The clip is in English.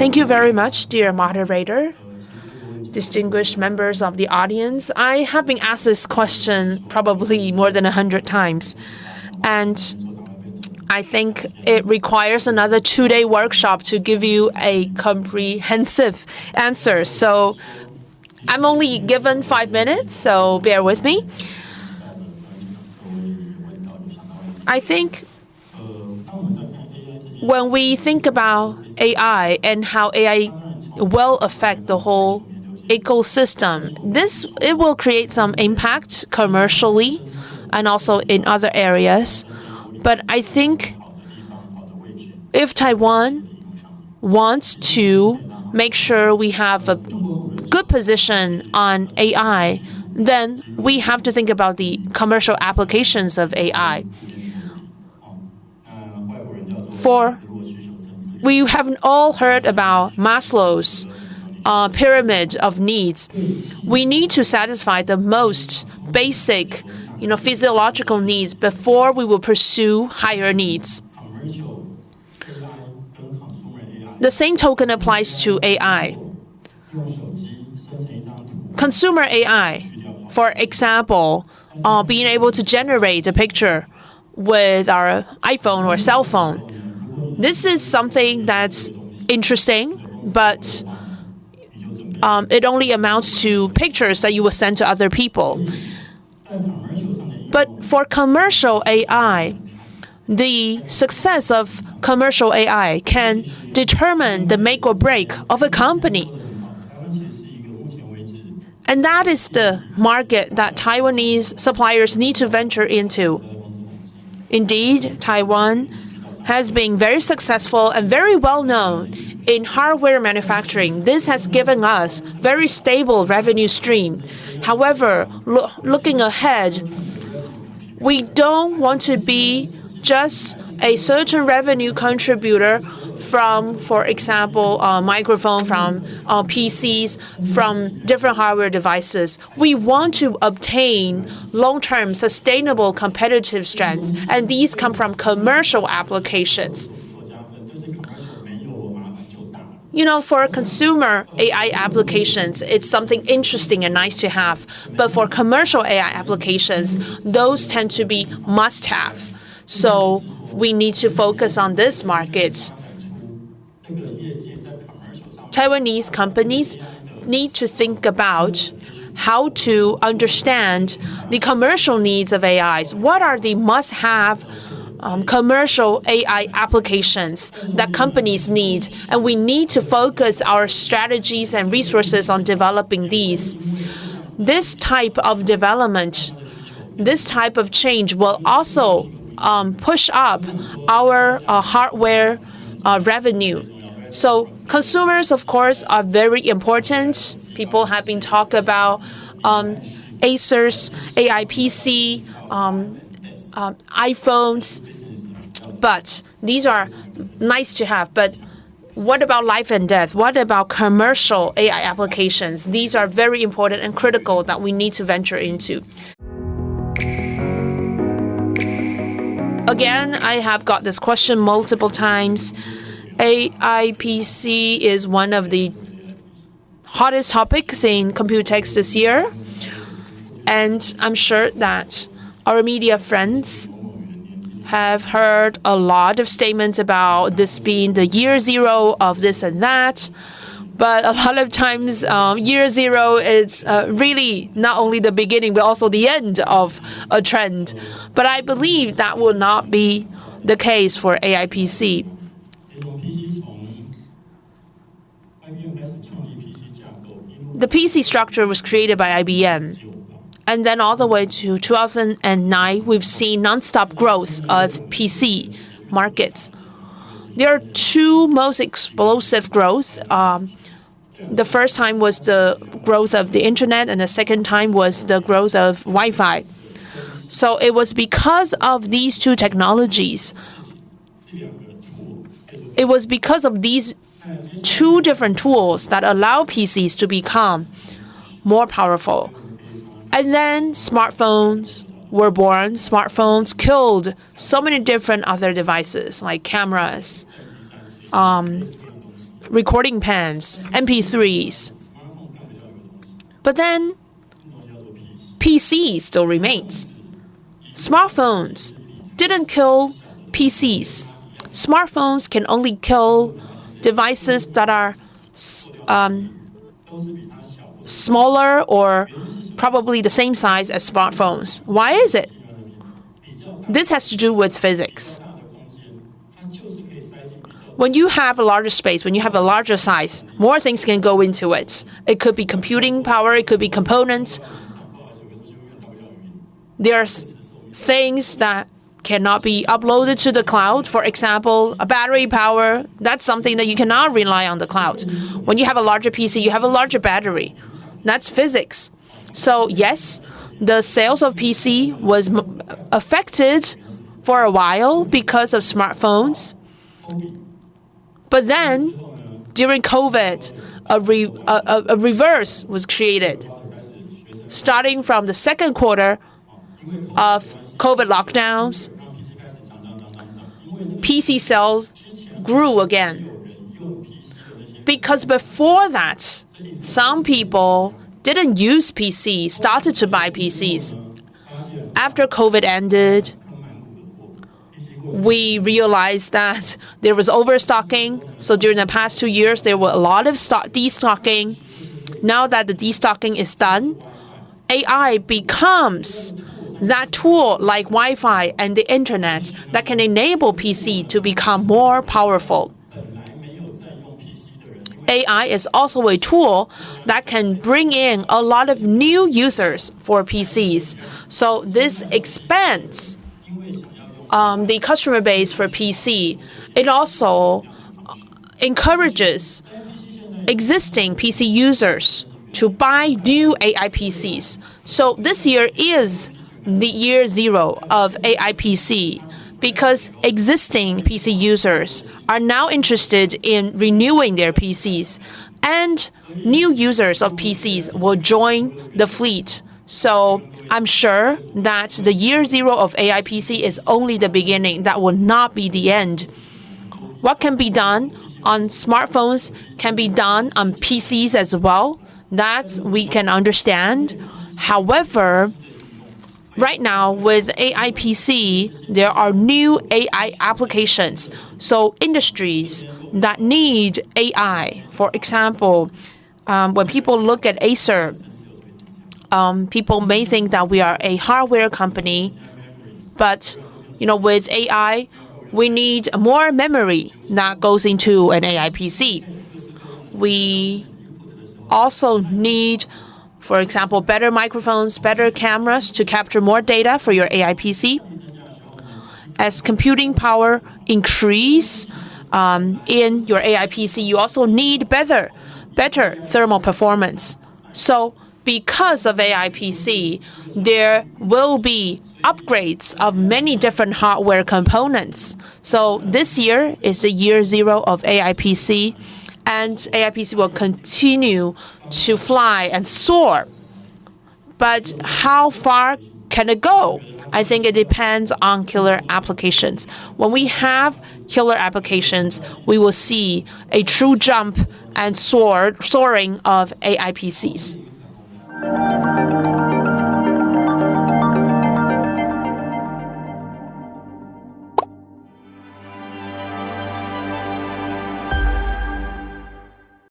Thank you very much, dear moderator, distinguished members of the audience. I have been asked this question probably more than 100 times, and I think it requires another 2-day workshop to give you a comprehensive answer. So I'm only given 5 minutes, so bear with me. I think when we think about AI and how AI will affect the whole ecosystem, it will create some impact commercially and also in other areas. But I think if Taiwan wants to make sure we have a good position on AI, then we have to think about the commercial applications of AI. We haven't all heard about Maslow's pyramid of needs. We need to satisfy the most basic, physiological needs before we will pursue higher needs. The same token applies to AI. Consumer AI, for example, being able to generate a picture with our iPhone or cell phone. This is something that's interesting, but it only amounts to pictures that you will send to other people. But for commercial AI, the success of commercial AI can determine the make or break of a company. And that is the market that Taiwanese suppliers need to venture into. Indeed, Taiwan has been very successful and very well known in hardware manufacturing. This has given us very stable revenue stream. However, looking ahead, we don't want to be just a certain revenue contributor from, for example, microphone, from PCs, from different hardware devices. We want to obtain long-term sustainable competitive strength, and these come from commercial applications. For consumer AI applications, it's something interesting and nice to have. But for commercial AI applications, those tend to be must-have. So we need to focus on this market. Taiwanese companies need to think about how to understand the commercial needs of AIs. What are the must-have commercial AI applications that companies need? And we need to focus our strategies and resources on developing these. This type of development, this type of change will also push up our hardware revenue. So consumers, of course, are very important. People have been talking about Acer's AI PC, iPhones, but these are nice to have. But what about life and death? What about commercial AI applications? These are very important and critical that we need to venture into. Again, I have got this question multiple times. AI PC is one of the hottest topics in COMPUTEX this year. And I'm sure that our media friends have heard a lot of statements about this being the year zero of this and that. But a lot of times, year zero is really not only the beginning, but also the end of a trend. But I believe that will not be the case for AI PC. The PC structure was created by IBM. And then all the way to 2009, we've seen nonstop growth of PC markets. There are two most explosive growth. The first time was the growth of the internet, and the second time was the growth of Wi-Fi. So it was because of these two technologies. It was because of these two different tools that allow PCs to become more powerful. And then smartphones were born. Smartphones killed so many different other devices like cameras, recording pens, MP3s. But then PC still remains. Smartphones didn't kill PCs. Smartphones can only kill devices that are smaller or probably the same size as smartphones. Why is it? This has to do with physics. When you have a larger space, when you have a larger size, more things can go into it. It could be computing power, it could be components. There's things that cannot be uploaded to the cloud. For example, a battery power, that's something that you cannot rely on the cloud. When you have a larger PC, you have a larger battery. That's physics. So yes, the sales of PC was affected for a while because of smartphones. But then, during COVID, a reverse was created. Starting from the second quarter of COVID lockdowns, PC sales grew again. Because before that, some people didn't use PC, started to buy PCs. After COVID ended, we realized that there was overstocking. So during the past 2 years, there were a lot of destocking. Now that the destocking is done, AI becomes that tool like Wi-Fi and the internet that can enable PC to become more powerful. AI is also a tool that can bring in a lot of new users for PCs. So this expands the customer base for PC. It also encourages existing PC users to buy new AI PCs. So this year is the year zero of AI PC because existing PC users are now interested in renewing their PCs, and new users of PCs will join the fleet. So I'm sure that the year zero of AI PC is only the beginning. That will not be the end. What can be done on smartphones can be done on PCs as well. That we can understand. However, right now with AI PC, there are new AI applications. So industries that need AI, for example, when people look at Acer, people may think that we are a hardware company, but with AI, we need more memory that goes into an AI PC. We also need, for example, better microphones, better cameras to capture more data for your AI PC. As computing power increase in your AI PC, you also need better thermal performance. So because of AI PC, there will be upgrades of many different hardware components. So this year is the year zero of AI PC, and AI PC will continue to fly and soar. But how far can it go? I think it depends on killer applications. When we have killer applications, we will see a true jump and soaring of AI PCs.